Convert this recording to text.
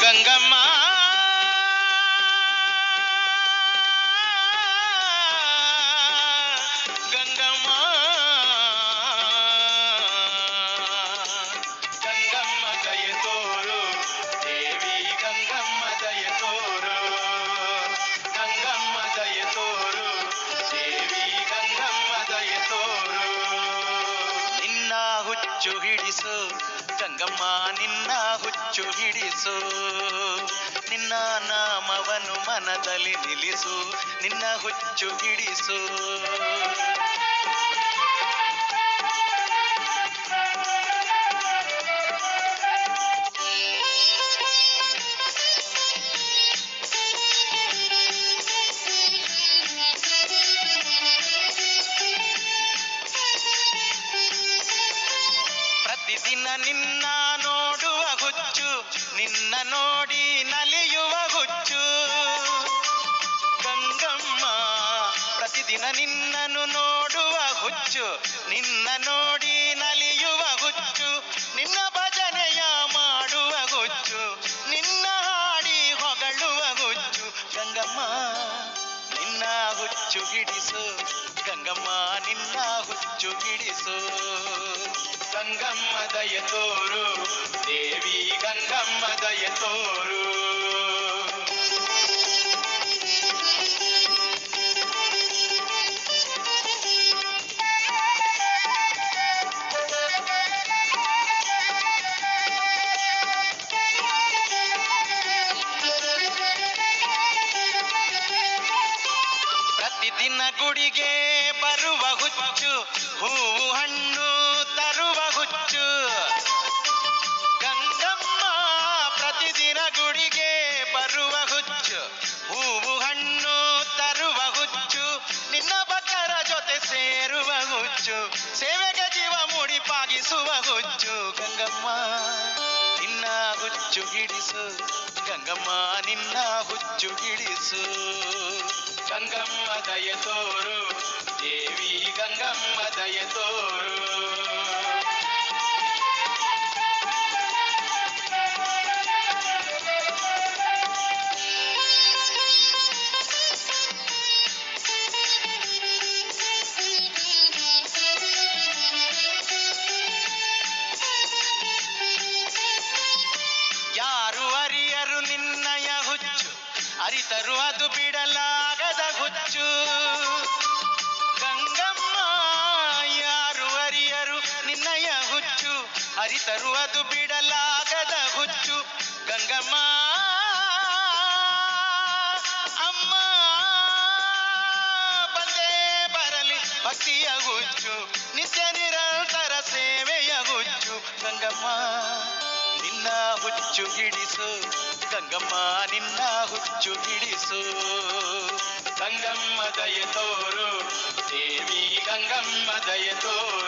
ಗಂಗಮ್ಮ ಗಂಗಮ್ಮ ಗಂಗಮ್ಮ ದಯೆ ತೋರು ದೇವಿ ಗಂಗಮ್ಮ ದಯೆ ತೋರು ಗಂಗಮ್ಮ ದಯೆ ತೋರು ದೇವಿ ಗಂಗಮ್ಮ ದಯೆ ತೋರು ನಿನ್ನ ಹುಚ್ಚು ಹಿಡಿಸು ಗಂಗಮ್ಮ ನಿನ್ನ ಹುಚ್ಚು ಹಿಡಿಸು ನಿನ್ನ ನಾಮವನ್ನು ಮನದಲ್ಲಿ ನಿಲ್ಲಿಸು ನಿನ್ನ ಹುಚ್ಚು ಹಿಡಿಸು ಪ್ರತಿದಿನ ನಿನ್ನ ನೋಡುವ ಹುಚ್ಚು ನಿನ್ನ ನೋಡಿ ನಲಿಯುವ ಹುಚ್ಚು ಗಂಗಮ್ಮ ಪ್ರತಿದಿನ ನಿನ್ನನ್ನು ನೋಡುವ ಹುಚ್ಚು ನಿನ್ನ ನೋಡಿ ನಲಿಯುವ ಹುಚ್ಚು ನಿನ್ನ ಭಜನೆಯ ಮಾಡುವ ಹುಚ್ಚು ನಿನ್ನ ಹಾಡಿ ಹೊಗಳುವ ಹುಚ್ಚು ಗಂಗಮ್ಮ ನಿನ್ನ ಹುಚ್ಚು ಹಿಡಿಸು ಗಂಗಮ್ಮ ನಿನ್ನ ಹುಚ್ಚು ಹಿಡಿಸು ಗಂಗಮ್ಮ ದಯೆ ತೋರು ದೇವಿ ಗಂಗಮ್ಮ ದಯೆ ತೋರು ಪ್ರತಿದಿನ ಗುಡಿಗೆ ಬರುವ ಹುಚ್ಚು ಹೂವು ಹಣ್ಣು ತರುವ ಹುಚ್ಚು ಗಂಗಮ್ಮ ಪ್ರತಿದಿನ ಗುಡಿಗೆ ಬರುವ ಹುಚ್ಚು ಹೂವು ಹಣ್ಣು ತರುವ ಹುಚ್ಚು ನಿನ್ನ ಭಕ್ತರ ಜೊತೆ ಸೇರುವ ಹುಚ್ಚು ಸೇವೆಗೆ ಜೀವ ಮುಡಿಪಾಗಿಸುವ ಹುಚ್ಚು ಗಂಗಮ್ಮ ನಿನ್ನ ಹುಚ್ಚು ಹಿಡಿಸು ಗಂಗಮ್ಮ ನಿನ್ನ ಹುಚ್ಚು ಹಿಡಿಸು ಗಂಗಮ್ಮ ದಯೆ ತೋರು ದೇವಿ ಗಂಗಮ್ಮ ದಯೆ ತೋರು ಯಾರು ಅರಿಯರು ನಿನ್ನಯ ಹುಚ್ಚು ಅರಿತರು ಅದು ಬಿಡಲಾಗದ ಹುಚ್ಚು ಗಂಗಮ್ಮ ಯಾರು ಅರಿಯರು ನಿನ್ನಯ ಹುಚ್ಚು ಅರಿತರು ಅದು ಬಿಡಲಾಗದ ಹುಚ್ಚು ಗಂಗಮ್ಮ ಅಮ್ಮ ಬಂದೇ ಬರಲಿ ಭಕ್ತಿಯ ಹುಚ್ಚು ನಿತ್ಯ ನಿರಂತರ ಸೇವೆಯ ಹುಚ್ಚು ಗಂಗಮ್ಮ ನಿನ್ನ ಹುಚ್ಚು ಹಿಡಿಸು ಗಂಗಮ್ಮ ನಿನ್ನ ಹುಚ್ಚು ಹಿಡಿಸು ಗಂಗಮ್ಮ ದಯೆ ತೋರು ದೇವಿ ಗಂಗಮ್ಮ ದಯೆ ತೋರು